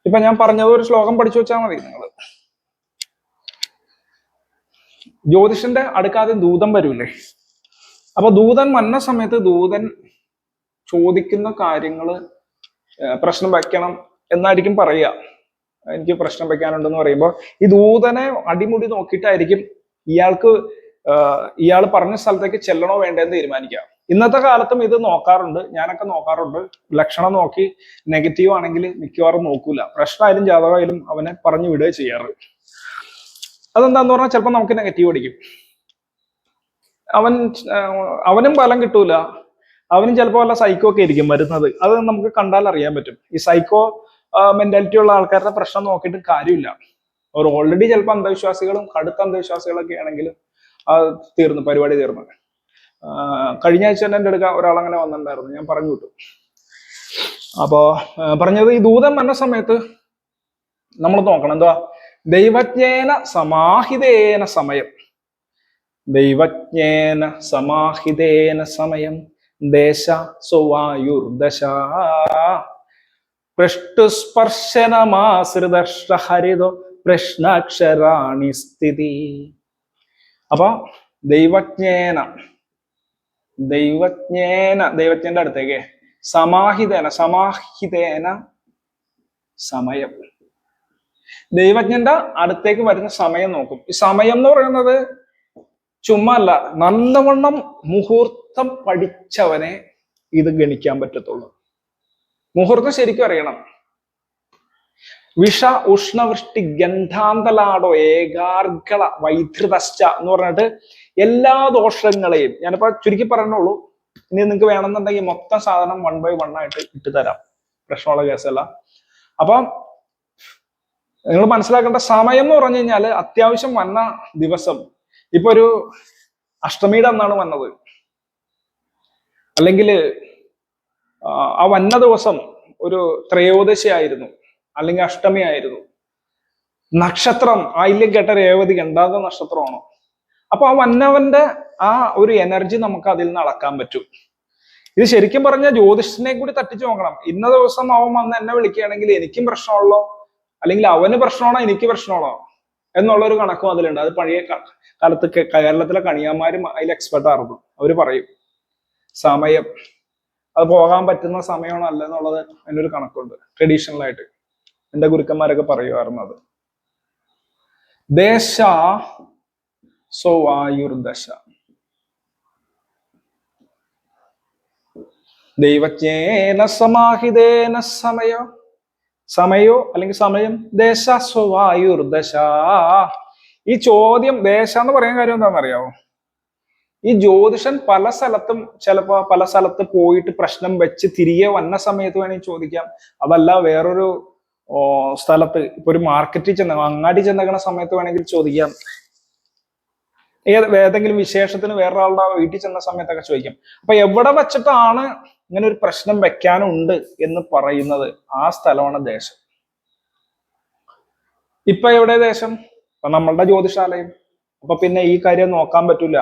ഇപ്പൊ ഞാൻ പറഞ്ഞത് ഒരു ശ്ലോകം പഠിച്ചു വെച്ചാൽ മതി നിങ്ങൾ. ജ്യോതിഷന്റെ അടുക്കാതെ ദൂതൻ വരൂലേ? അപ്പൊ ദൂതൻ വന്ന സമയത്ത് ദൂതൻ ചോദിക്കുന്ന കാര്യങ്ങള് പ്രശ്നം വെക്കണം എന്നായിരിക്കും പറയുക. എനിക്ക് പ്രശ്നം വെക്കാനുണ്ടെന്ന് പറയുമ്പോൾ ഈ ദൂതനെ അടിമുടി നോക്കിയിട്ടായിരിക്കും ഇയാൾ പറഞ്ഞ സ്ഥലത്തേക്ക് ചെല്ലണോ വേണ്ടതെന്ന് തീരുമാനിക്കുക. ഇന്നത്തെ കാലത്തും ഇത് നോക്കാറുണ്ട്, ഞാനൊക്കെ നോക്കാറുണ്ട്. ലക്ഷണം നോക്കി നെഗറ്റീവ് ആണെങ്കിൽ മിക്കവാറും നോക്കൂല. പ്രശ്നമായാലും ജാതകമായാലും അവനെ പറഞ്ഞു വിടുക ചെയ്യാറ്. അതെന്താന്ന് പറഞ്ഞാൽ ചിലപ്പോൾ നമുക്ക് നെഗറ്റീവ് അടിക്കും. അവനും ഫലം കിട്ടൂല. അവനും ചിലപ്പോൾ വല്ല സൈക്കോ ഒക്കെ ആയിരിക്കും വരുന്നത്. അത് നമുക്ക് കണ്ടാൽ അറിയാൻ പറ്റും. ഈ സൈക്കോ മെന്റാലിറ്റി ഉള്ള ആൾക്കാരുടെ പ്രശ്നം നോക്കിയിട്ട് കാര്യമില്ല. അവർ ഓൾറെഡി ചിലപ്പോൾ അന്ധവിശ്വാസികളും കടുത്ത അന്ധവിശ്വാസികളൊക്കെ ആണെങ്കിൽ തീർന്നു, പരിപാടി തീർന്നു. കഴിഞ്ഞ ആഴ്ച തന്നെ എൻ്റെ അടുക്ക ഒരാളങ്ങനെ വന്നിട്ടുണ്ടായിരുന്നു, ഞാൻ പറഞ്ഞു വിട്ടു. അപ്പോ പറഞ്ഞത് ഈ ദൂതൻ വന്ന സമയത്ത് നമ്മൾ നോക്കണം എന്താ, ദൈവജ്ഞേന സമാഹിതേന സമയം, ദൈവജ്ഞേന സമാഹിതേന സമയം ദേശ സുവായുർദശ പൃഷ്ടുസ്പർശനമാശ്രിതഹരിതോ പ്രശ്നാക്ഷരാണി സ്ഥിതി. അപ്പൊ ദൈവജ്ഞന്റെ അടുത്തേക്ക് സമാഹിതേന സമയം, ദൈവജ്ഞന്റെ അടുത്തേക്ക് വരുന്ന സമയം നോക്കും. ഈ സമയം എന്ന് പറയുന്നത് ചുമ്മാ അല്ല, നല്ലവണ്ണം മുഹൂർത്തം പഠിച്ചവനെ ഇത് ഗണിക്കാൻ പറ്റത്തുള്ളൂ. മുഹൂർത്തം ശരിക്കും അറിയണം. വിഷ ഉഷ്ണവൃഷ്ടി ഗന്ധാന്തലാടോ ഏകാർഗള വൈധൃതശ്ച എന്ന് പറഞ്ഞിട്ട് എല്ലാ ദോഷങ്ങളെയും ഞാനിപ്പോ ചുരുക്കി പറഞ്ഞോളൂ. ഇനി നിങ്ങൾക്ക് വേണമെന്നുണ്ടെങ്കിൽ മൊത്തം സാധനം 1 by 1 ആയിട്ട് ഇട്ട് തരാം, പ്രശ്നമുള്ള കേസല്ല. അപ്പൊ നിങ്ങൾ മനസ്സിലാക്കേണ്ട സമയം എന്ന് പറഞ്ഞു കഴിഞ്ഞാല് അത്യാവശ്യം വന്ന ദിവസം, ഇപ്പൊ ഒരു അഷ്ടമിയുടെ അന്നാണ് വന്നത്, അല്ലെങ്കിൽ ആ വന്ന ദിവസം ഒരു ത്രയോദശി ആയിരുന്നു, അല്ലെങ്കിൽ അഷ്ടമി ആയിരുന്നു, നക്ഷത്രം ആയില്യം കേട്ട രേവതി 2ാമത്തെ നക്ഷത്രമാണോ. അപ്പൊ ആ വന്നവന്റെ ആ ഒരു എനർജി നമുക്ക് അതിൽ നിന്ന് അളക്കാൻ പറ്റും. ഇത് ശരിക്കും പറഞ്ഞാൽ ജ്യോതിഷനെ കൂടി തട്ടിച്ചു നോക്കണം. ഇന്ന ദിവസം അവൻ വന്ന് എന്നെ വിളിക്കുകയാണെങ്കിൽ എനിക്കും പ്രശ്നമുള്ളോ, അല്ലെങ്കിൽ അവന് പ്രശ്നമാണോ എനിക്ക് പ്രശ്നമാണോ എന്നുള്ളൊരു കണക്കും അതിലുണ്ട്. അത് പഴയ കാലത്ത് കേരളത്തിലെ കണിയാന്മാരും അതിൽ എക്സ്പെർട്ട് ആയിരുന്നു. അവര് പറയും സമയം അത് പോകാൻ പറ്റുന്ന സമയമാണോ അല്ല എന്നുള്ളത് അതിനൊരു കണക്കുണ്ട്. ട്രഡീഷണൽ ആയിട്ട് എന്റെ ഗുരുക്കന്മാരൊക്കെ പറയുമായിരുന്നു അത്. ദേശ സോവായുർദശ, ദൈവജ്ഞേന സമാഹിതേന സമയോ അല്ലെങ്കിൽ സമയം ദേശ സ്വവായുർദശ. ഈ ചോദ്യം ദേശ എന്ന് പറയാൻ കാര്യം എന്താണെന്ന് അറിയാമോ? ഈ ജ്യോതിഷൻ പല സ്ഥലത്ത് പോയിട്ട് പ്രശ്നം വെച്ച് തിരികെ വന്ന സമയത്ത് വേണമെങ്കിൽ ചോദിക്കാം. അതല്ല വേറൊരു സ്ഥലത്ത്, ഇപ്പൊ ഒരു മാർക്കറ്റിൽ അങ്ങാടി ചെന്നേക്കണ സമയത്ത് വേണമെങ്കിൽ ചോദിക്കാം. ഏതെങ്കിലും വിശേഷത്തിന് വേറൊരാളുടെ വീട്ടിൽ ചെന്ന സമയത്തൊക്കെ ചോദിക്കാം. അപ്പൊ എവിടെ വെച്ചിട്ടാണ് ഇങ്ങനെ ഒരു പ്രശ്നം വെക്കാനുണ്ട് എന്ന് പറയുന്നത് ആ സ്ഥലമാണ് ദേശം. ഇപ്പൊ എവിടെ ദേശം? ഇപ്പൊ നമ്മളുടെ ജ്യോതിഷാലയം. അപ്പൊ പിന്നെ ഈ കാര്യം നോക്കാൻ പറ്റൂല.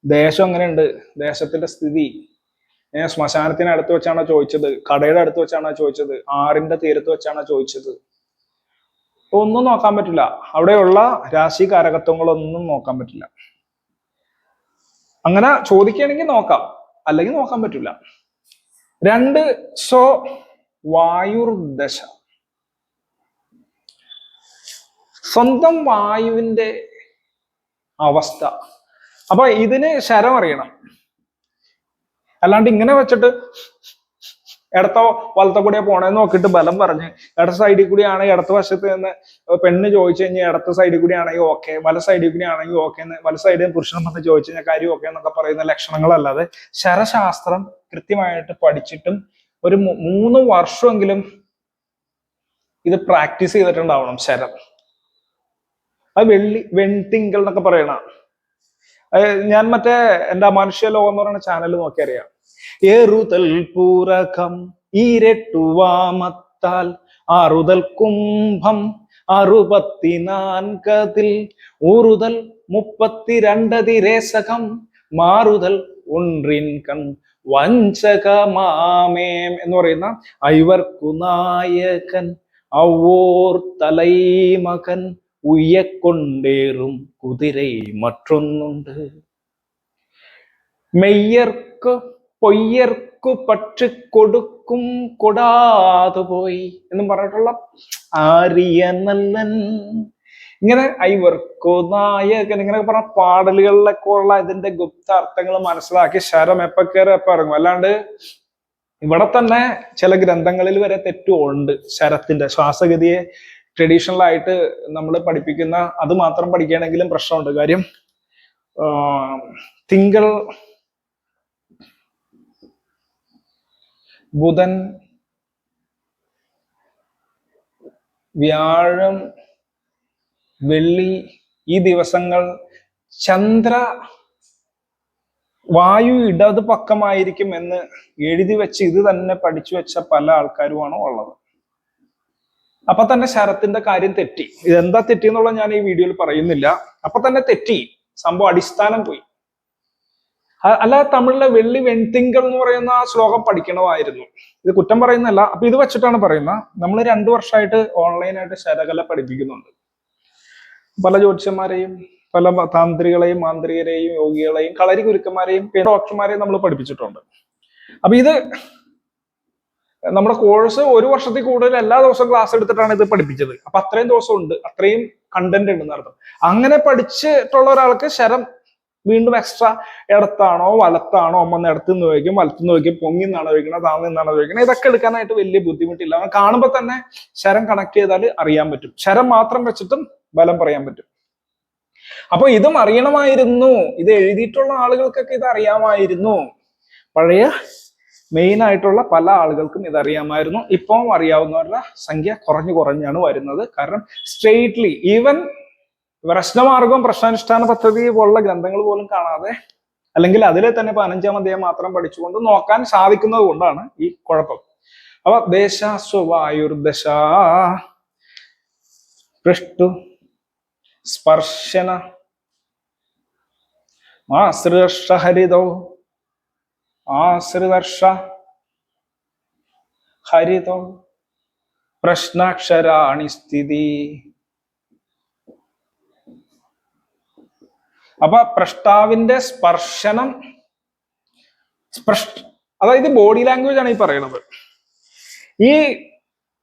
ദേശം എങ്ങനെയുണ്ട്, ദേശത്തിന്റെ സ്ഥിതി, ശ്മശാനത്തിന് അടുത്ത് വെച്ചാണോ ചോദിച്ചത്, കടയുടെ അടുത്ത് വെച്ചാണോ ചോദിച്ചത്, ആറിന്റെ തീരത്ത് വെച്ചാണോ ചോദിച്ചത്, ഒന്നും നോക്കാൻ പറ്റില്ല. അവിടെയുള്ള രാശി കാരകത്വങ്ങളൊന്നും നോക്കാൻ പറ്റില്ല. അങ്ങനെ ചോദിക്കുകയാണെങ്കിൽ നോക്കാം, അല്ലെങ്കിൽ നോക്കാൻ പറ്റില്ല. 2 സോ വായുർദശ, സ്വന്തം വായുവിന്റെ അവസ്ഥ. അപ്പൊ ഇതിന് ശരം അറിയണം. അല്ലാണ്ട് ഇങ്ങനെ വെച്ചിട്ട് ഇടത്തോ വലത്തോ കൂടിയാ പോണേന്ന് നോക്കിയിട്ട് ബലം പറഞ്ഞ് ഇടത്ത സൈഡിൽ കൂടിയാണ് ഇടത്ത വശത്ത് നിന്ന് പെണ്ണ് ചോദിച്ചു കഴിഞ്ഞാൽ ഇടത്ത സൈഡിൽ കൂടി ആണെങ്കിൽ ഓക്കെ, വല സൈഡിൽ കൂടി ആണെങ്കിൽ ഓക്കെ എന്ന്, വല സൈഡിൽ പുരുഷൻ വന്ന് ചോദിച്ചു കഴിഞ്ഞാൽ കാര്യം ഓക്കെ എന്നൊക്കെ പറയുന്ന ലക്ഷണങ്ങളല്ലാതെ ശരശാസ്ത്രം കൃത്യമായിട്ട് പഠിച്ചിട്ടും ഒരു 3 വർഷമെങ്കിലും ഇത് പ്രാക്ടീസ് ചെയ്തിട്ടുണ്ടാവണം. ശരം അത് വെൺതിങ്കൾ എന്നൊക്കെ പറയണ. ഞാൻ മറ്റേ എന്റെ മനുഷ്യ ലോകം എന്ന് പറയുന്ന ചാനൽ നോക്കിയറിയാം. ഏറുതൽ പൂരകം ഈരട്ടുവാമത്താൽ ആറുതൽ കുംഭം 64 ഊറുതൽ 32 രേസകം മാറുതൽ ഒன்றின் കൺ വഞ്ചകമാമേം എന്ന് പറയുന്ന ഐവർക്കു നായകൻ ഔവോർ തലൈ മകൻ ഉയ്യക്കൊണ്ടേറും കുതിരൈ മറ്റൊന്നുണ്ട്. മെയ്യർക്കു പൊയ്യർക്കു പക്ഷി കൊടുക്കും കൊടാതു പോയി എന്നും പറഞ്ഞിട്ടുള്ള ആര്യ നല്ലൻ, ഇങ്ങനെ ഐവർക്കു നായകൻ, ഇങ്ങനെ പറഞ്ഞ പാടലുകളിലൊക്കെ ഉള്ള ഇതിന്റെ ഗുപ്താർത്ഥങ്ങൾ മനസ്സിലാക്കി ശരം എപ്പ കയറി എപ്പ ഇറങ്ങും. അല്ലാണ്ട് ഇവിടെ തന്നെ ചില ഗ്രന്ഥങ്ങളിൽ വരെ തെറ്റുണ്ട്. ശരത്തിന്റെ ശ്വാസഗതിയെ ട്രഡീഷണൽ ആയിട്ട് നമ്മൾ പഠിപ്പിക്കുന്ന അത് മാത്രം പഠിക്കുകയാണെങ്കിലും പ്രശ്നമുണ്ട്. കാര്യം തിങ്കൾ, ബുധൻ, വ്യാഴം, വെള്ളി ഈ ദിവസങ്ങൾ ചന്ദ്ര വായു ഇടത് പക്കമായിരിക്കും എന്ന് എഴുതി വെച്ച് ഇത് തന്നെ പഠിച്ചു വെച്ച പല ആൾക്കാരുമാണ് ഉള്ളത്. അപ്പൊ തന്നെ ശരത്തിന്റെ കാര്യം തെറ്റി. ഇതെന്താ തെറ്റി എന്നുള്ളത് ഞാൻ ഈ വീഡിയോയിൽ പറയുന്നില്ല. അപ്പൊ തന്നെ തെറ്റി, സംഭവം അടിസ്ഥാനം പോയി. അല്ലാതെ തമിഴിലെ വെള്ളി വെൺതിങ്കൾ എന്ന് പറയുന്ന ആ ശ്ലോകം പഠിക്കണമായിരുന്നു. ഇത് കുറ്റം പറയുന്നല്ല. അപ്പൊ ഇത് വെച്ചിട്ടാണ് പറയുന്നത്. നമ്മൾ 2 വർഷമായിട്ട് ഓൺലൈനായിട്ട് ശരകല പഠിപ്പിക്കുന്നുണ്ട്. പല ജ്യോതിഷന്മാരെയും പല താന്ത്രികളെയും മാന്ത്രികരെയും യോഗികളെയും കളരി ഗുരുക്കന്മാരെയും ഡോക്ടർമാരെയും നമ്മൾ പഠിപ്പിച്ചിട്ടുണ്ട്. അപ്പൊ ഇത് നമ്മുടെ കോഴ്സ് 1 വർഷത്തിൽ കൂടുതൽ എല്ലാ ദിവസവും ക്ലാസ് എടുത്തിട്ടാണ് ഇത് പഠിപ്പിച്ചത്. അപ്പൊ അത്രയും ദിവസം ഉണ്ട്, അത്രയും കണ്ടന്റ് ഉണ്ട് എന്നർത്ഥം. അങ്ങനെ പഠിച്ചിട്ടുള്ള ഒരാൾക്ക് ശരം വീണ്ടും എക്സ്ട്രാ ഇടത്താണോ വലത്താണോ, അമ്മ ഇടത്ത് നിന്ന് ചോദിക്കും, വലത്ത് നിന്ന് ചോദിക്കും, പൊങ്ങി നിന്നാണോ ചോദിക്കണം, താഴ്ന്നു നിന്നാണോ ചോദിക്കണം, ഇതൊക്കെ എടുക്കാനായിട്ട് വലിയ ബുദ്ധിമുട്ടില്ല. കാണുമ്പോൾ തന്നെ ശരം കണക്ട് ചെയ്താൽ അറിയാൻ പറ്റും. ശരം മാത്രം വെച്ചിട്ടും ബലം പറയാൻ പറ്റും. അപ്പൊ ഇതും അറിയണമായിരുന്നു. ഇത് എഴുതിയിട്ടുള്ള ആളുകൾക്കൊക്കെ ഇത് അറിയാമായിരുന്നു. പഴയ മെയിൻ ആയിട്ടുള്ള പല ആളുകൾക്കും ഇതറിയാമായിരുന്നു. ഇപ്പം അറിയാവുന്നവരുടെ സംഖ്യ കുറഞ്ഞാണ് വരുന്നത്. കാരണം സ്ട്രെയിറ്റ്ലി ഈവൻ പ്രശ്നമാർഗവും പ്രശ്നാനുഷ്ഠാന പദ്ധതി പോലുള്ള ഗ്രന്ഥങ്ങൾ പോലും കാണാതെ, അല്ലെങ്കിൽ അതിലെ തന്നെ 15-ാം അധ്യായം മാത്രം പഠിച്ചുകൊണ്ട് നോക്കാൻ സാധിക്കുന്നത് കൊണ്ടാണ് ഈ കുഴപ്പം. അപ്പൊ ദേശ സ്വവായുർദശ പൃഷ്ടു സ്പർശന ആശ്രിതർഷ ഹരിതോ ആശ്രിതർഷ ഹരിതോ പ്രശ്നാക്ഷരാണി സ്ഥിതി. അപ്പൊ പ്രഷ്ടാവിന്റെ സ്പർശനം, അതായത് ബോഡി ലാംഗ്വേജ് ആണ് ഈ പറയണത്. ഈ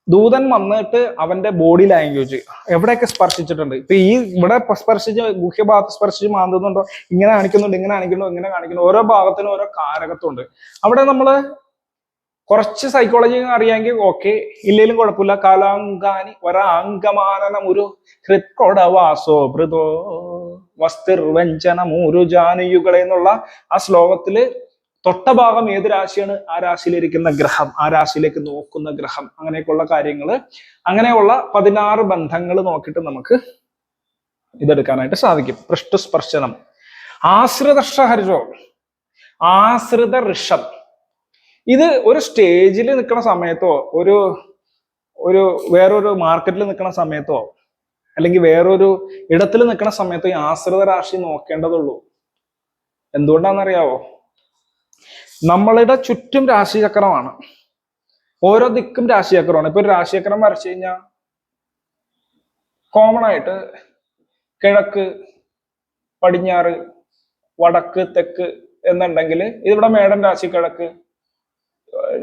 ദൂതൻ വന്നിട്ട് അവന്റെ ബോഡി ലാംഗ്വേജ് എവിടെയൊക്കെ സ്പർശിച്ചിട്ടുണ്ട്. ഇപ്പൊ ഈ ഇവിടെ സ്പർശിച്ച് ഗുഹ്യഭാഗത്ത് സ്പർശിച്ച് മാന്തുന്നുണ്ടോ, ഇങ്ങനെ കാണിക്കുന്നുണ്ട്, ഇങ്ങനെ കാണിക്കുന്നു, ഇങ്ങനെ കാണിക്കുന്നു. ഓരോ ഭാഗത്തിനും ഓരോ കാരകത്വമുണ്ട്. അവിടെ നമ്മള് കുറച്ച് സൈക്കോളജി അറിയാമെങ്കിൽ ഓക്കെ, ഇല്ലെങ്കിലും കുഴപ്പമില്ല. കാലാങ്കാനി ഒരാംഗമാനനം ഒരു ഹൃത്കൊടവാസോ ഭൃതോ വസ്തിർവ്യഞ്ജനമൂരുജാനുയുകളെ എന്നുള്ള ആ ശ്ലോകത്തില് തൊട്ട ഭാഗം ഏത് രാശിയാണ്, ആ രാശിയിലിരിക്കുന്ന ഗ്രഹം, ആ രാശിയിലേക്ക് നോക്കുന്ന ഗ്രഹം, അങ്ങനെയൊക്കെയുള്ള കാര്യങ്ങള്, അങ്ങനെയുള്ള 16 ബന്ധങ്ങൾ നോക്കിയിട്ട് നമുക്ക് ഇതെടുക്കാനായിട്ട് സാധിക്കും. പൃഷ്ഠസ്പർശനം. ആശ്രിതർഷഹരിജോ, ആശ്രിത ഋഷം. ഇത് ഒരു സ്റ്റേജിൽ നിൽക്കുന്ന സമയത്തോ ഒരു വേറൊരു മാർക്കറ്റിൽ നിൽക്കുന്ന സമയത്തോ അല്ലെങ്കിൽ വേറൊരു ഇടത്തിൽ നിൽക്കുന്ന സമയത്തോ ഈ ആശ്രിത രാശി നോക്കേണ്ടതുള്ളൂ. എന്തുകൊണ്ടാണെന്നറിയാവോ? നമ്മളുടെ ചുറ്റും രാശിചക്രമാണ്. ഓരോ ദിക്കും രാശിചക്രമാണ്. ഇപ്പൊ ഒരു രാശിചക്രം വരച്ചു കഴിഞ്ഞാൽ കോമൺ ആയിട്ട് കിഴക്ക്, പടിഞ്ഞാറ്, വടക്ക്, തെക്ക് എന്നുണ്ടെങ്കിൽ ഇതിവിടെ മേടൻ രാശി കിഴക്ക്,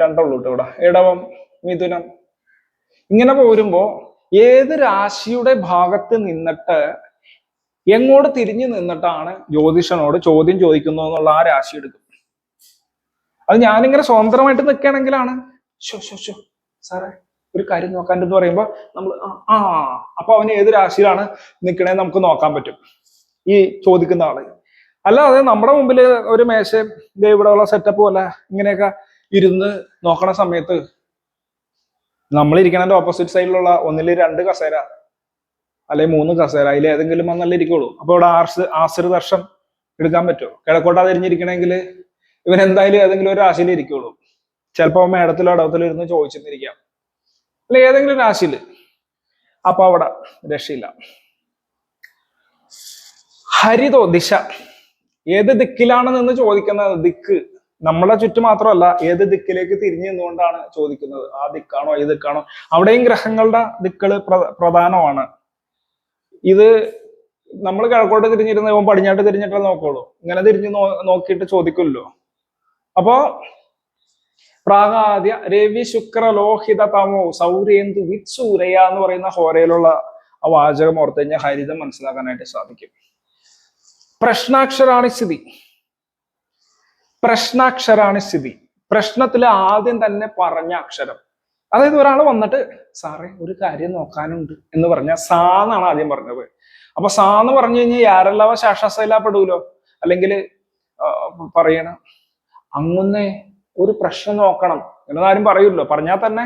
2 ഉള്ളൂ ഇവിടെ, ഇടവം, മിഥുനം, ഇങ്ങനെ പോരുമ്പോ ഏത് രാശിയുടെ ഭാഗത്ത് നിന്നിട്ട് എങ്ങോട്ട് തിരിഞ്ഞു നിന്നിട്ടാണ് ജ്യോതിഷനോട് ചോദ്യം ചോദിക്കുന്നു എന്നുള്ള ആ രാശി എടുക്കും. അത് ഞാനിങ്ങനെ സ്വതന്ത്രമായിട്ട് നിൽക്കുകയാണെങ്കിലാണ് സാറേ ഒരു കാര്യം നോക്കാനെന്ന് പറയുമ്പോ നമ്മൾ അപ്പൊ അവന് ഏത് രാശിയിലാണ് നിൽക്കണേന്ന് നമുക്ക് നോക്കാൻ പറ്റും, ഈ ചോദിക്കുന്ന ആള്. അല്ലാതെ നമ്മുടെ മുമ്പിൽ ഒരു മേശ ഇവിടെയുള്ള സെറ്റപ്പ് പോലെ ഇങ്ങനെയൊക്കെ ഇരുന്ന് നോക്കണ സമയത്ത് നമ്മൾ ഇരിക്കണതിന്റെ ഓപ്പോസിറ്റ് സൈഡിലുള്ള ഒന്നിൽ 2 കസേര അല്ലെങ്കിൽ 3 കസേര, അതിൽ ഏതെങ്കിലും വന്നല്ലേ ഇരിക്കുള്ളൂ. അപ്പൊ ഇവിടെ ആശ്രിതർഷം എടുക്കാൻ പറ്റുമോ? കിഴക്കോട്ടാ തിരിഞ്ഞിരിക്കണമെങ്കിൽ ഇവൻ എന്തായാലും ഏതെങ്കിലും ഒരു രാശിയിൽ ഇരിക്കുള്ളൂ. ചിലപ്പോ മേടത്തിലോ ഇടവത്തിലോ ഇരുന്ന് ചോദിച്ചിരിക്കാം, അല്ലെ ഏതെങ്കിലും രാശിയിൽ. അപ്പൊ അവിടെ രക്ഷയില്ല. ഹരിതോ ദിശ, ഏത് ദിക്കിലാണ് നിന്ന് ചോദിക്കുന്നത്. ദിക്ക് നമ്മളെ ചുറ്റും മാത്രമല്ല, ഏത് ദിക്കിലേക്ക് തിരിഞ്ഞു നിന്നുകൊണ്ടാണ് ചോദിക്കുന്നത്. ആ ദിക്കാണോ ഈ ദിക്കാണോ? അവിടെയും ഗ്രഹങ്ങളുടെ ദിക്കുകൾ പ്രധാനമാണ്. ഇത് നമ്മൾ കിഴക്കോട്ട് തിരിഞ്ഞിരുന്ന പടിഞ്ഞാട്ട് തിരിഞ്ഞിട്ടേ നോക്കുള്ളൂ. ഇങ്ങനെ തിരിഞ്ഞു നോക്കിയിട്ട് ചോദിക്കുമല്ലോ. അപ്പോ പ്രാഗാദ്യ രവി ശുക്ര ലോഹിത തമോ സൗരേന്ദു വിത്സൂരയ എന്ന് പറയുന്ന ഹോരയിലുള്ള ആ വാചകം ഓർത്ത് കഴിഞ്ഞാൽ ഹരിതം മനസ്സിലാക്കാനായിട്ട് സാധിക്കും. പ്രശ്നാക്ഷരാണ് സ്ഥിതി. പ്രശ്നാക്ഷരാണ് സ്ഥിതി. പ്രശ്നത്തിൽ ആദ്യം തന്നെ പറഞ്ഞ അക്ഷരം. അതായത് ഒരാൾ വന്നിട്ട് സാറേ ഒരു കാര്യം നോക്കാനുണ്ട് എന്ന് പറഞ്ഞ സാ എന്നാണ് ആദ്യം പറഞ്ഞത്. അപ്പൊ സാ എന്ന് പറഞ്ഞു കഴിഞ്ഞാൽ യാരെല്ലാവ ശാശ്വസയിലാപ്പെടൂലോ. അല്ലെങ്കിൽ പറയണം അങ്ങുന്നേ ഒരു പ്രശ്നം നോക്കണം എന്നാരും പറയൂല്ലോ. പറഞ്ഞാൽ തന്നെ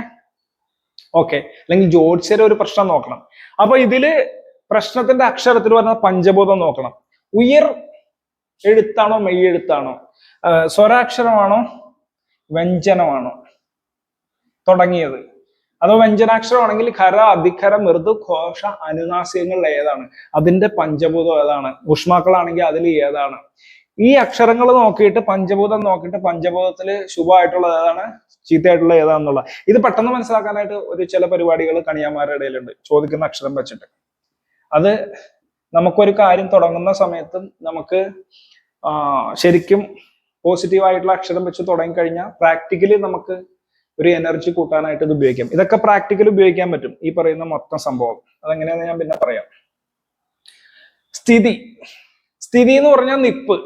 ഓക്കെ. അല്ലെങ്കിൽ ജ്യോത്സ്യരെ ഒരു പ്രശ്നം നോക്കണം. അപ്പൊ ഇതില് പ്രശ്നത്തിന്റെ അക്ഷരത്തിൽ പറഞ്ഞ പഞ്ചഭൂതം നോക്കണം. ഉയർ എഴുത്താണോ മെയ് എഴുത്താണോ, സ്വരാക്ഷരമാണോ വ്യഞ്ജനമാണോ തുടങ്ങിയത്, അതോ വ്യഞ്ജനാക്ഷരമാണെങ്കിൽ ഖര അധിഖര മൃദു ഘോഷ അനുനാസികങ്ങളിൽ ഏതാണ്, അതിന്റെ പഞ്ചഭൂതം ഏതാണ്, ഊഷ്മാക്കളാണെങ്കിൽ അതിൽ ഏതാണ്. ഈ അക്ഷരങ്ങൾ നോക്കിയിട്ട് പഞ്ചഭൂതം നോക്കിയിട്ട് പഞ്ചഭൂതത്തില് ശുഭമായിട്ടുള്ളത് ഏതാണ് ചീത്തയായിട്ടുള്ള ഏതാണെന്നുള്ള ഇത് പെട്ടെന്ന് മനസ്സിലാക്കാനായിട്ട് ഒരു ചില പരിപാടികൾ കണിയാന്മാരുടെ ഇടയിലുണ്ട്, ചോദിക്കുന്ന അക്ഷരം വെച്ചിട്ട്. അത് നമുക്കൊരു കാര്യം തുടങ്ങുന്ന സമയത്തും നമുക്ക് ശരിക്കും പോസിറ്റീവായിട്ടുള്ള അക്ഷരം വെച്ച് തുടങ്ങിക്കഴിഞ്ഞാൽ പ്രാക്ടിക്കലി നമുക്ക് ഒരു എനർജി കൂട്ടാനായിട്ട് ഇത് ഉപയോഗിക്കാം. ഇതൊക്കെ പ്രാക്ടിക്കലി ഉപയോഗിക്കാൻ പറ്റും ഈ പറയുന്ന മൊത്തം സംഭവം. അതെങ്ങനെയാണെന്ന് ഞാൻ പിന്നെ പറയാം. സ്ഥിതി. സ്ഥിതി എന്ന് പറഞ്ഞാൽ നിപ്പ്.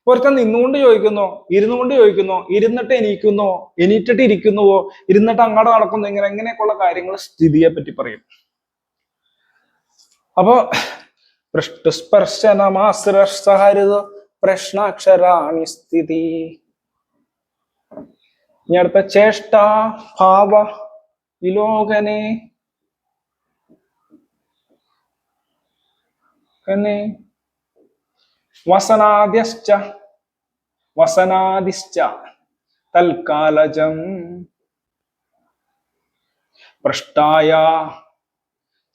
ഒരുത്തൻ നിന്നുകൊണ്ട് ചോദിക്കുന്നോ, ഇരുന്നുകൊണ്ട് ചോദിക്കുന്നോ, ഇരുന്നിട്ട് എണീക്കുന്നോ, എണീറ്റിട്ട് ഇരിക്കുന്നുവോ, ഇരുന്നിട്ട് അങ്ങോട്ട് നടക്കുന്നു, എങ്ങനെയൊക്കെയുള്ള കാര്യങ്ങൾ സ്ഥിതിയെ പറ്റി പറയും. അപ്പോ പൃഷ്ഠസ്പർശനമാശ്രഹരിത പ്രശ്നാക്ഷരാണി സ്ഥിതി. ഇനി അടുത്ത ചേഷ്ട ഭാവ വിലോകനെ വസനാദിശ്ച തൽക്കാലജം പൃഷ്ടായ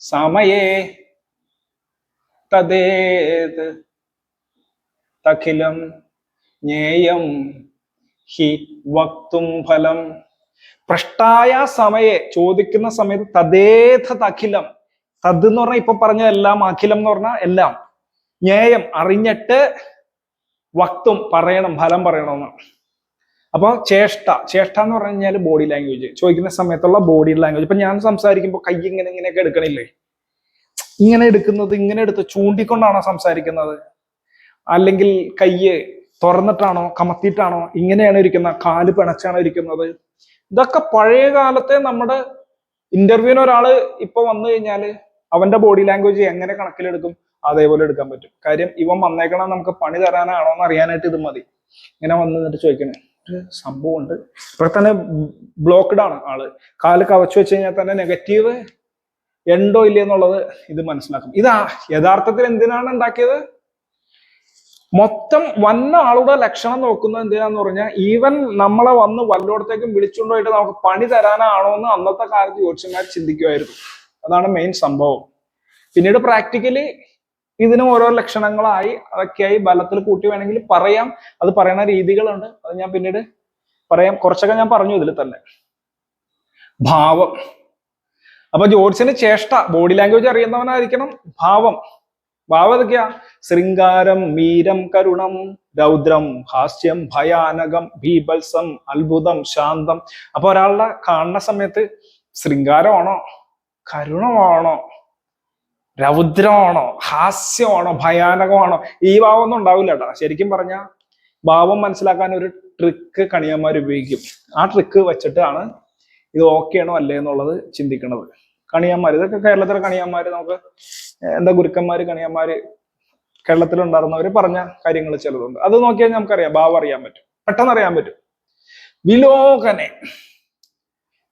സമയേ തദേത് തഖിലം ജ്ഞേയം ഹി വക്തും ഫലം. പൃഷ്ടായ സമയെ ചോദിക്കുന്ന സമയത്ത് തദേഥ തഖിലം. തദ് എന്ന് പറഞ്ഞാൽ ഇപ്പൊ പറഞ്ഞ എല്ലാം, അഖിലം എന്ന് പറഞ്ഞാൽ എല്ലാം, ജ്ഞേയം അറിഞ്ഞിട്ട്, വക്തും പറയണം, ഫലം പറയണമെന്ന്. അപ്പൊ ചേഷ്ട എന്ന് പറഞ്ഞു കഴിഞ്ഞാൽ ബോഡി ലാംഗ്വേജ്, ചോദിക്കുന്ന സമയത്തുള്ള ബോഡി ലാംഗ്വേജ്. ഇപ്പൊ ഞാൻ സംസാരിക്കുമ്പോൾ കൈ ഇങ്ങനെയൊക്കെ എടുക്കണില്ലേ, ഇങ്ങനെ എടുക്കുന്നത്, ഇങ്ങനെ എടുത്ത് ചൂണ്ടിക്കൊണ്ടാണോ സംസാരിക്കുന്നത്, അല്ലെങ്കിൽ കയ്യ് തുറന്നിട്ടാണോ കമത്തിയിട്ടാണോ ഇങ്ങനെയാണ് ഇരിക്കുന്നത്, കാല് പിണച്ചാണോ ഇരിക്കുന്നത്. ഇതൊക്കെ പഴയ കാലത്തെ നമ്മുടെ ഇന്റർവ്യൂവിന് ഒരാള് ഇപ്പൊ വന്നു കഴിഞ്ഞാല് അവന്റെ ബോഡി ലാംഗ്വേജ് എങ്ങനെ കണക്കിലെടുക്കും, അതേപോലെ എടുക്കാൻ പറ്റും. കാര്യം ഇവൻ വന്നേക്കണം നമുക്ക് പണി തരാനാണോ എന്ന് അറിയാനായിട്ട് ഇത് മതി. ഇങ്ങനെ വന്നിട്ട് ചോദിക്കണേ ഒരു സംഭവം ഉണ്ട്, ഇപ്പൊ തന്നെ ബ്ലോക്ക്ഡ് ആണ് ആള്, കാല് കവച്ചു വെച്ച് കഴിഞ്ഞാൽ തന്നെ നെഗറ്റീവ് ഉണ്ടോ ഇല്ല എന്നുള്ളത് ഇത് മനസ്സിലാക്കും. ഇത് യഥാർത്ഥത്തിൽ എന്തിനാണ് ഉണ്ടാക്കിയത്? മൊത്തം വന്ന ആളുടെ ലക്ഷണം നോക്കുന്നത് എന്തിനാന്ന് പറഞ്ഞാൽ ഈവൻ നമ്മളെ വന്ന് വല്ലോടത്തേക്കും വിളിച്ചുകൊണ്ടുപോയിട്ട് നമുക്ക് പണി തരാനാണോ എന്ന് അന്നത്തെ കാലത്ത് ജ്യോത്സ്യന്മാർ ചിന്തിക്കുമായിരുന്നു. അതാണ് മെയിൻ സംഭവം. പിന്നീട് പ്രാക്ടിക്കലി ഇതിന് ഓരോ ലക്ഷണങ്ങളായി അതൊക്കെയായി ബലത്തിൽ കൂട്ടി വേണമെങ്കിൽ പറയാം. അത് പറയുന്ന രീതികളുണ്ട്, അത് ഞാൻ പിന്നീട് പറയാം. കുറച്ചൊക്കെ ഞാൻ പറഞ്ഞു ഇതിൽ തന്നെ. ഭാവം. അപ്പൊ ജ്യോത്സ്യന് ചേഷ്ട, ബോഡി ലാംഗ്വേജ് അറിയുന്നവനായിരിക്കണം. ഭാവം ഏതൊക്കെയാ? ശൃംഗാരം, വീരം, കരുണം, രൗദ്രം, ഹാസ്യം, ഭയാനകം, ഭീഭത്സം, അത്ഭുതം, ശാന്തം. അപ്പൊ ഒരാളുടെ കാണുന്ന സമയത്ത് ശൃംഗാരമാണോ, കരുണമാണോ, രൗദ്രമാണോ, ഹാസ്യമാണോ, ഭയാനകമാണോ, ഈ ഭാവമൊന്നും ഉണ്ടാവില്ല കേട്ടോ. ശരിക്കും പറഞ്ഞാൽ ഭാവം മനസ്സിലാക്കാൻ ഒരു ട്രിക്ക് കണിയന്മാർ ഉപയോഗിക്കും. ആ ട്രിക്ക് വെച്ചിട്ടാണ് ഇത് ഓക്കെ ആണോ അല്ലേ എന്നുള്ളത് ചിന്തിക്കുന്നത് കണിയന്മാർ. ഇതൊക്കെ കേരളത്തിലെ കണിയന്മാര്, നമുക്ക് എന്താ ഗുരുക്കന്മാര്, കണിയന്മാര് കേരളത്തിലുണ്ടായിരുന്നവര് പറഞ്ഞ കാര്യങ്ങൾ ചിലതുണ്ട്. അത് നോക്കിയാൽ നമുക്കറിയാം, ഭാവം അറിയാൻ പറ്റും, പെട്ടെന്ന് അറിയാൻ പറ്റും.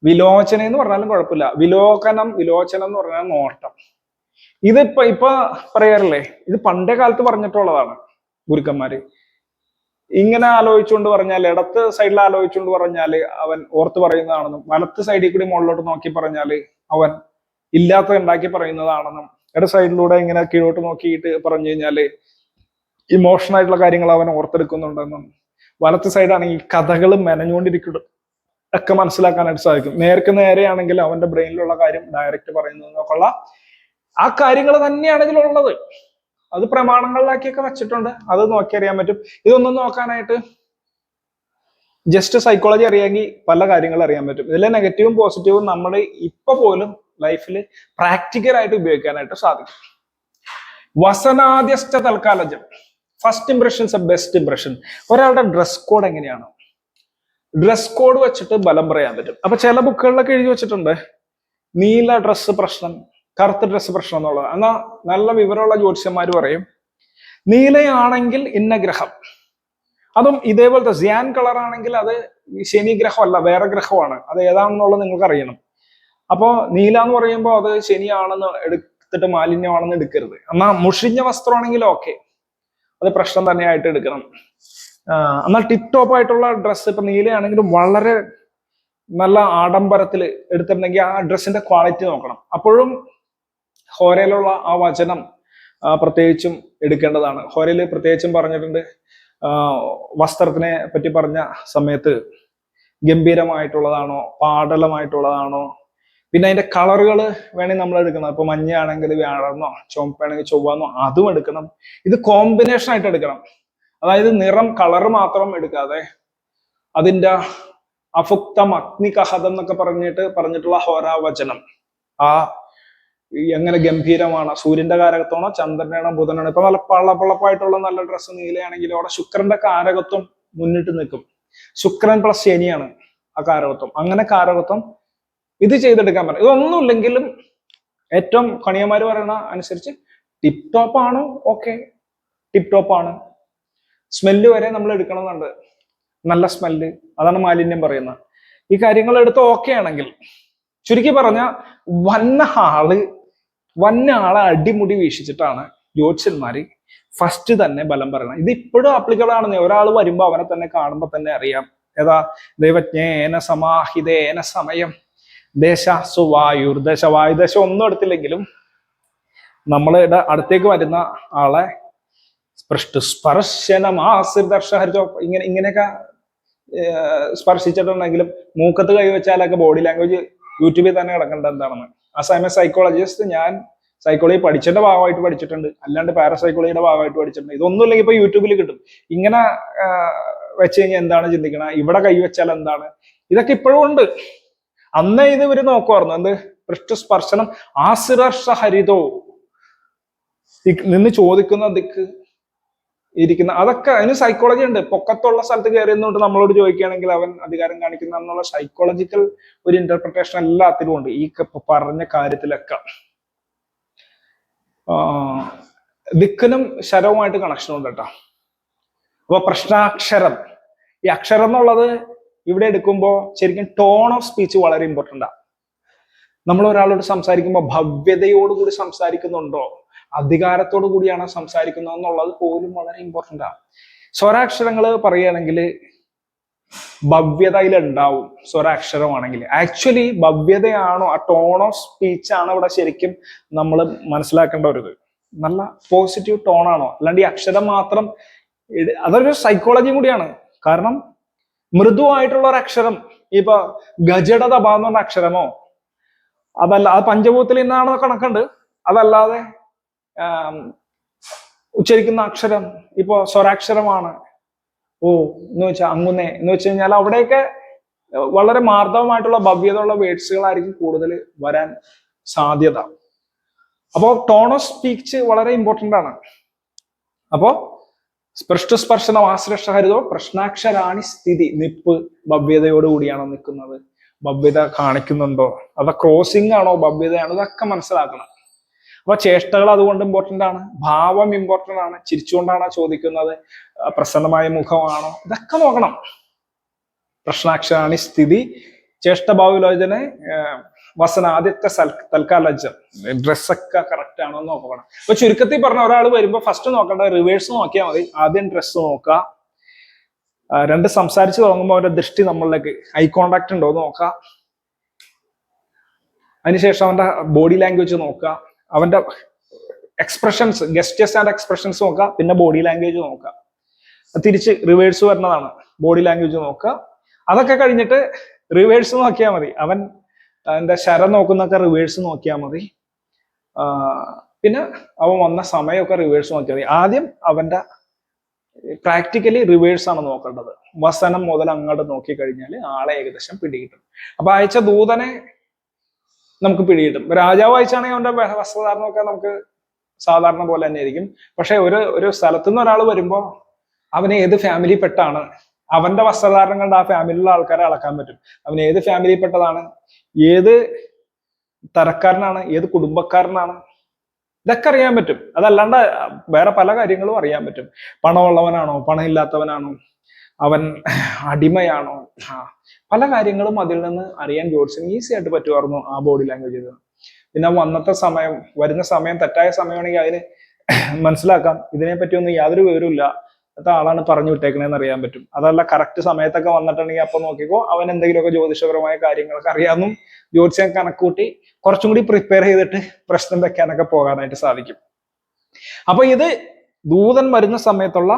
വിലോചന എന്ന് പറഞ്ഞാലും കുഴപ്പമില്ല. വിലോചനം എന്ന് പറഞ്ഞാൽ നോട്ടം. ഇപ്പൊ പറയാറില്ലേ, ഇത് പണ്ടേ കാലത്ത് പറഞ്ഞിട്ടുള്ളതാണ് ഗുരുക്കന്മാര്. ഇങ്ങനെ ആലോചിച്ചുകൊണ്ട് പറഞ്ഞാൽ, ഇടത്ത് സൈഡിൽ ആലോചിച്ചുകൊണ്ട് പറഞ്ഞാല് അവൻ ഓർത്ത് പറയുന്നതാണെന്നും, വലത്ത് സൈഡിൽ കൂടി മുകളിലോട്ട് നോക്കി പറഞ്ഞാല് അവൻ ഇല്ലാത്ത ഉണ്ടാക്കി പറയുന്നതാണെന്നും, ഇട സൈഡിലൂടെ ഇങ്ങനെ കീഴോട്ട് നോക്കിയിട്ട് പറഞ്ഞു കഴിഞ്ഞാല് ഇമോഷണൽ ആയിട്ടുള്ള കാര്യങ്ങൾ അവൻ ഓർത്തെടുക്കുന്നുണ്ടെന്നും, വലത്ത് സൈഡാണെങ്കിൽ കഥകൾ മെനഞ്ഞുകൊണ്ടിരിക്കുന്നത് ഒക്കെ മനസ്സിലാക്കാനായിട്ട് സാധിക്കും. നേർക്ക് നേരെയാണെങ്കിൽ അവന്റെ ബ്രെയിനിലുള്ള കാര്യം ഡയറക്റ്റ് പറയുന്നതൊക്കെയുള്ള ആ കാര്യങ്ങൾ തന്നെയാണ് ഇതിലുള്ളത്. അത് പ്രമാണങ്ങളിലാക്കിയൊക്കെ വെച്ചിട്ടുണ്ട്, അത് നോക്കിയറിയാൻ പറ്റും. ഇതൊന്നും നോക്കാനായിട്ട് ജസ്റ്റ് സൈക്കോളജി അറിയാമെങ്കിൽ പല കാര്യങ്ങൾ അറിയാൻ പറ്റും. ഇതിലെ നെഗറ്റീവും പോസിറ്റീവും നമ്മൾ ഇപ്പൊ പോലും ലൈഫിൽ പ്രാക്ടിക്കലായിട്ട് ഉപയോഗിക്കാനായിട്ട് സാധിക്കും. വസനാദ്യസ്ഥ തൽക്കാലജം, ഫസ്റ്റ് ഇംപ്രഷൻസ് ബെസ്റ്റ് ഇംപ്രഷൻ. ഒരാളുടെ ഡ്രസ് കോഡ് എങ്ങനെയാണ്, ഡ്രസ് കോഡ് വെച്ചിട്ട് ബലം പറയാൻ പറ്റും. അപ്പൊ ചില ബുക്കുകളിലൊക്കെ എഴുതി വെച്ചിട്ടുണ്ട് നീല ഡ്രസ്സ് പ്രശ്നം, കറുത്ത ഡ്രസ്സ് പ്രശ്നം എന്നുള്ളത്. എന്നാ നല്ല വിവരമുള്ള ജ്യോത്സ്യന്മാർ പറയും നീലയാണെങ്കിൽ ഇന്ന ഗ്രഹം, അതും ഇതേപോലത്തെ സിയാൻ കളർ ആണെങ്കിൽ അത് ശനി ഗ്രഹമല്ല, വേറെ ഗ്രഹമാണ്. അത് ഏതാണെന്നുള്ളത് നിങ്ങൾക്ക് അറിയണം. അപ്പോ നീല എന്ന് പറയുമ്പോൾ അത് ശനിയാണെന്ന് എടുത്തിട്ട് മാലിന്യമാണെന്ന് എടുക്കരുത്. എന്നാ മുഷിഞ്ഞ വസ്ത്രമാണെങ്കിൽ ഓക്കെ, അത് പ്രശ്നം തന്നെയായിട്ട് എടുക്കണം. എന്നാൽ ടിപ് ടോപ്പ് ആയിട്ടുള്ള ഡ്രസ്സ് ഇപ്പൊ നീലയാണെങ്കിലും വളരെ നല്ല ആഡംബരത്തിൽ എടുത്തിട്ടുണ്ടെങ്കിൽ ആ ഡ്രസ്സിന്റെ ക്വാളിറ്റി നോക്കണം. അപ്പോഴും ഹോരയിലുള്ള ആ വചനം പ്രത്യേകിച്ചും എടുക്കേണ്ടതാണ്. ഹോരയിൽ പ്രത്യേകിച്ചും പറഞ്ഞിട്ടുണ്ട്, വസ്ത്രത്തിനെ പറ്റി പറഞ്ഞ സമയത്ത് ഗംഭീരമായിട്ടുള്ളതാണോ പാടലമായിട്ടുള്ളതാണോ, പിന്നെ അതിന്റെ കളറുകൾ വേണമെങ്കിൽ നമ്മൾ എടുക്കണം. ഇപ്പൊ മഞ്ഞയാണെങ്കിൽ വ്യാഴമെന്നോ ചുവപ്പാണെങ്കിൽ ചൊവ്വന്നോ അതും എടുക്കണം. ഇത് കോമ്പിനേഷൻ ആയിട്ട് എടുക്കണം. അതായത് നിറം കളർ മാത്രം എടുക്കാതെ അതിന്റെ അഫുക്തം അഗ്നികഹതം എന്നൊക്കെ പറഞ്ഞിട്ടുള്ള ഹോരാവചനം ആ എങ്ങനെ ഗംഭീരമാണ്, സൂര്യന്റെ കാരകത്വമാണോ ചന്ദ്രനാണോ ബുധനാണോ. ഇപ്പൊ നല്ല പള്ളപ്പള്ളപ്പായിട്ടുള്ള നല്ല ഡ്രസ്സ് നീലയാണെങ്കിൽ അവിടെ ശുക്രന്റെ കാരകത്വം മുന്നിട്ട് നിൽക്കും. ശുക്രൻ പ്ലസ് ശനിയാണ് ആ കാരകത്വം. അങ്ങനെ കാരകത്വം ഇത് ചെയ്തെടുക്കാൻ പറ്റും. ഇതൊന്നുമില്ലെങ്കിലും ഏറ്റവും കണിയന്മാര് പറയുന്ന അനുസരിച്ച് ടിപ് ടോപ്പ് ആണ്, ഓക്കെ ടിപ് ടോപ്പ് ആണ്. സ്മെല്ല് വരെ നമ്മൾ എടുക്കണമെന്നുണ്ട്, നല്ല സ്മെല്ല്, അതാണ് മാലിന്യം പറയുന്നത്. ഈ കാര്യങ്ങൾ എടുത്ത് ഓക്കെ ആണെങ്കിൽ ചുരുക്കി പറഞ്ഞ വന്ന ആളെ അടിമുടി വീക്ഷിച്ചിട്ടാണ് ജ്യോത്സ്യന്മാര് ഫസ്റ്റ് തന്നെ ബലം പറയണം. ഇത് ഇപ്പോഴും ആപ്ലിക്കബിൾ ആണെന്ന്. ഒരാൾ വരുമ്പോ അവനെ തന്നെ കാണുമ്പോ തന്നെ അറിയാം. ഏതാ ദൈവജ്ഞേന സമാഹിതേന സമയം ദേശാസു വായുർദശ. വായുദശ ഒന്നും എടുത്തില്ലെങ്കിലും നമ്മളുടെ അടുത്തേക്ക് വരുന്ന ആളെ സ്പർശനമാശ്രിതർഷഹരിതോ ഇങ്ങനെയൊക്കെ സ്പർശിച്ചിട്ടുണ്ടെങ്കിലും മൂക്കത്ത് കൈവച്ചാലൊക്കെ ബോഡി ലാംഗ്വേജ് യൂട്യൂബിൽ തന്നെ കിടക്കേണ്ടത് എന്താണെന്ന്. ആ സമയം സൈക്കോളജിസ്റ്റ്, ഞാൻ സൈക്കോളജി പഠിച്ചതിന്റെ ഭാഗമായിട്ട് പഠിച്ചിട്ടുണ്ട്, അല്ലാണ്ട് പാരസൈക്കോളജിയുടെ ഭാഗമായിട്ട് പഠിച്ചിട്ടുണ്ട്. ഇതൊന്നും ഇല്ലെങ്കിൽ ഇപ്പൊ യൂട്യൂബിൽ കിട്ടും. ഇങ്ങനെ വെച്ച് കഴിഞ്ഞാൽ എന്താണ് ചിന്തിക്കണം, ഇവിടെ കൈവച്ചാൽ എന്താണ്, ഇതൊക്കെ ഇപ്പോഴും ഉണ്ട്. അന്നേ ഇത് ഇവര് നോക്കുമായിരുന്നു. എന്ത് പൃഷ്ഠസ്പർശനം ആശ്രിതർഷഹരിതോ, നിന്ന് ചോദിക്കുന്ന ദിക്ക് ഇരിക്കുന്ന, അതൊക്കെ അതിന് സൈക്കോളജി ഉണ്ട്. പൊക്കത്തുള്ള സ്ഥലത്ത് കയറിയെന്നുകൊണ്ട് നമ്മളോട് ചോദിക്കുകയാണെങ്കിൽ അവൻ അധികാരം കാണിക്കുന്ന എന്നുള്ള സൈക്കോളജിക്കൽ ഒരു ഇന്റർപ്രിട്ടേഷൻ എല്ലാത്തിലും ഉണ്ട് ഈ പറഞ്ഞ കാര്യത്തിലൊക്കെ. ദിക്കിനും ശരവുമായിട്ട് കണക്ഷൻ ഉണ്ട് കേട്ടോ. അപ്പൊ പ്രശ്നാക്ഷരം, ഈ അക്ഷരം എന്നുള്ളത് ഇവിടെ എടുക്കുമ്പോൾ ശരിക്കും ടോൺ ഓഫ് സ്പീച്ച് വളരെ ഇമ്പോർട്ടൻ്റ് ആണ്. നമ്മൾ ഒരാളോട് സംസാരിക്കുമ്പോൾ ഭവ്യതയോടുകൂടി സംസാരിക്കുന്നുണ്ടോ, അധികാരത്തോടു കൂടിയാണ് സംസാരിക്കുന്നത് എന്നുള്ളത് പോലും വളരെ ഇമ്പോർട്ടൻ്റ് ആണ്. സ്വരാക്ഷരങ്ങൾ പറയുകയാണെങ്കിൽ ഭവ്യതയിൽ ഉണ്ടാവും. സ്വരാക്ഷരമാണെങ്കിൽ ആക്ച്വലി ഭവ്യതയാണോ, ആ ടോൺ ഓഫ് സ്പീച്ച് ആണ് ഇവിടെ ശരിക്കും നമ്മൾ മനസ്സിലാക്കേണ്ട ഒരു ഇത്. നല്ല പോസിറ്റീവ് ടോൺ ആണോ, അല്ലാണ്ട് ഈ അക്ഷരം മാത്രം, അതൊരു സൈക്കോളജിയും കൂടിയാണ്. കാരണം മൃദുവായിട്ടുള്ള ഒരു അക്ഷരം, ഇപ്പൊ ഗജടതപ എന്ന് പറഞ്ഞ അക്ഷരമോ, അതല്ല അത് പഞ്ചഭൂതത്തിൽ നിന്നാണോ കണക്കുണ്ട്, അതല്ലാതെ ഉച്ചരിക്കുന്ന അക്ഷരം ഇപ്പോ സ്വരാക്ഷരമാണ്, ഓ എന്ന് വെച്ചാൽ അങ്ങുന്നേ എന്ന് വെച്ച് കഴിഞ്ഞാൽ അവിടെയൊക്കെ വളരെ മാർദ്ദവമായിട്ടുള്ള ഭവ്യതയുള്ള വേർഡ്സുകളായിരിക്കും കൂടുതൽ വരാൻ സാധ്യത. അപ്പോ ടോൺ ഓഫ് സ്പീച്ച് വളരെ ഇമ്പോർട്ടൻ്റ് ആണ്. അപ്പോ സ്പൃഷ്ടസ്പർശനം ആശ്രഷ്ടഹരിതോ പ്രശ്നാക്ഷരാണി സ്ഥിതി, നിപ്പ് ഭവ്യതയോടുകൂടിയാണോ നിൽക്കുന്നത്, ഭവ്യത കാണിക്കുന്നുണ്ടോ, അത് ക്രോസിംഗ് ആണോ ഭവ്യതയാണോ, ഇതൊക്കെ മനസ്സിലാക്കണം. അപ്പൊ ചേഷ്ടകൾ അതുകൊണ്ട് ഇമ്പോർട്ടൻ്റ് ആണ്. ഭാവം ഇമ്പോർട്ടൻ്റ് ആണ്. ചിരിച്ചുകൊണ്ടാണോ ചോദിക്കുന്നത്, പ്രസന്നമായ മുഖമാണോ, ഇതൊക്കെ നോക്കണം. പ്രശ്നാക്ഷരാണി സ്ഥിതി, ചേഷ്ടഭാവലോചന, വസന ആദ്യത്തെ തൽക്കാലജം, ഡ്രസ്സൊക്കെ കറക്റ്റ് ആണോ എന്ന് നോക്കണം. അപ്പൊ ചുരുക്കത്തിൽ പറഞ്ഞ ഒരാൾ വരുമ്പോൾ ഫസ്റ്റ് നോക്കേണ്ട റിവേഴ്സ് നോക്കിയാൽ മതി. ആദ്യം ഡ്രസ്സ് നോക്കുക, രണ്ട് സംസാരിച്ച് തുടങ്ങുമ്പോൾ അവന്റെ ദൃഷ്ടി നമ്മളിലേക്ക് ഐ കോണ്ടാക്ട് ഉണ്ടോ എന്ന് നോക്കുക, അതിനുശേഷം അവന്റെ ബോഡി ലാംഗ്വേജ് നോക്കുക, അവന്റെ എക്സ്പ്രഷൻസ്, ഗസ്റ്റേഴ്സ് ആൻഡ് എക്സ്പ്രഷൻസ് നോക്കുക, പിന്നെ ബോഡി ലാംഗ്വേജ് നോക്കുക. തിരിച്ച് റിവേഴ്സ് വരുന്നതാണ്. ബോഡി ലാംഗ്വേജ് നോക്കുക. അതൊക്കെ കഴിഞ്ഞിട്ട് റിവേഴ്സ് നോക്കിയാൽ മതി. അവൻ എന്താ ശരം നോക്കുന്നൊക്കെ റിവേഴ്സ് നോക്കിയാൽ മതി. പിന്നെ അവൻ വന്ന സമയമൊക്കെ റിവേഴ്സ് നോക്കിയാൽ മതി. ആദ്യം അവന്റെ പ്രാക്ടിക്കലി റിവേഴ്സ് ആണ് നോക്കേണ്ടത്. വസനം മുതൽ അങ്ങോട്ട് നോക്കിക്കഴിഞ്ഞാൽ ആളെ ഏകദേശം പിടികിട്ടും. അപ്പൊ അയച്ച ദൂതനെ നമുക്ക് പിടികിട്ടും. രാജാവ് അയച്ചാണെങ്കിൽ അവന്റെ വസ്ത്രധാരണമൊക്കെ നമുക്ക് സാധാരണ പോലെ തന്നെ ആയിരിക്കും. പക്ഷെ ഒരു സ്ഥലത്തു നിന്ന് ഒരാൾ വരുമ്പോ അവന് ഏത് ഫാമിലി പെട്ടാണ്, അവന്റെ വസ്ത്രധാരണം കണ്ട് ആ ഫാമിലിയിലുള്ള ആൾക്കാരെ അളക്കാൻ പറ്റും. അവൻ ഏത് ഫാമിലി പെട്ടതാണ്, ഏത് തരക്കാരനാണ്, ഏത് കുടുംബക്കാരനാണ്, ഇതൊക്കെ അറിയാൻ പറ്റും. അതല്ലാണ്ട് വേറെ പല കാര്യങ്ങളും അറിയാൻ പറ്റും. പണമുള്ളവനാണോ, പണം ഇല്ലാത്തവനാണോ, അവൻ അടിമയാണോ, പല കാര്യങ്ങളും അതിൽ നിന്ന് അറിയാൻ ജോത്സ്യന് ഈസി ആയിട്ട് പറ്റുമായിരുന്നു ആ ബോഡി ലാംഗ്വേജ് ചെയ്ത്. പിന്നെ വന്നത്തെ സമയം, വരുന്ന സമയം തെറ്റായ സമയമാണെങ്കിൽ അതിന് മനസ്സിലാക്കാം ഇതിനെ പറ്റിയൊന്നും യാതൊരു വിവരമില്ല, അടുത്ത ആളാണ് പറഞ്ഞു വിട്ടേക്കണേന്ന് അറിയാൻ പറ്റും. അതല്ല കറക്റ്റ് സമയത്തൊക്കെ വന്നിട്ടുണ്ടെങ്കിൽ അപ്പൊ നോക്കിക്കോ അവൻ എന്തെങ്കിലുമൊക്കെ ജ്യോതിഷപരമായ കാര്യങ്ങളൊക്കെ അറിയാമെന്നും ജ്യോതിഷം കണക്കൂട്ടി കുറച്ചും കൂടി പ്രിപ്പയർ ചെയ്തിട്ട് പ്രശ്നം വെക്കാനൊക്കെ പോകാനായിട്ട് സാധിക്കും. അപ്പൊ ഇത് ദൂതൻ വരുന്ന സമയത്തുള്ള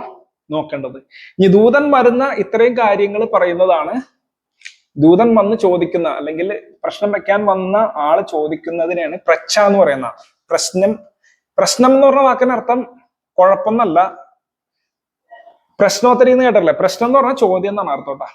നോക്കേണ്ടത്. ഇനി ദൂതൻ വരുന്ന ഇത്രയും കാര്യങ്ങൾ പറയുന്നതാണ് ദൂതൻ വന്ന് ചോദിക്കുന്ന, അല്ലെങ്കിൽ പ്രശ്നം വെക്കാൻ വന്ന ആള് ചോദിക്കുന്നതിനാണ് പ്രച്ഛ എന്ന് പറയുന്ന. പ്രശ്നം എന്ന് പറഞ്ഞ വാക്കിനർത്ഥം കുഴപ്പമെന്നല്ല, പ്രശ്നോത്തരി എന്ന് കേട്ടല്ലേ. പ്രശ്നം എന്ന് പറഞ്ഞാൽ ചോദ്യം എന്നാണ് അർത്ഥം കേട്ടോ.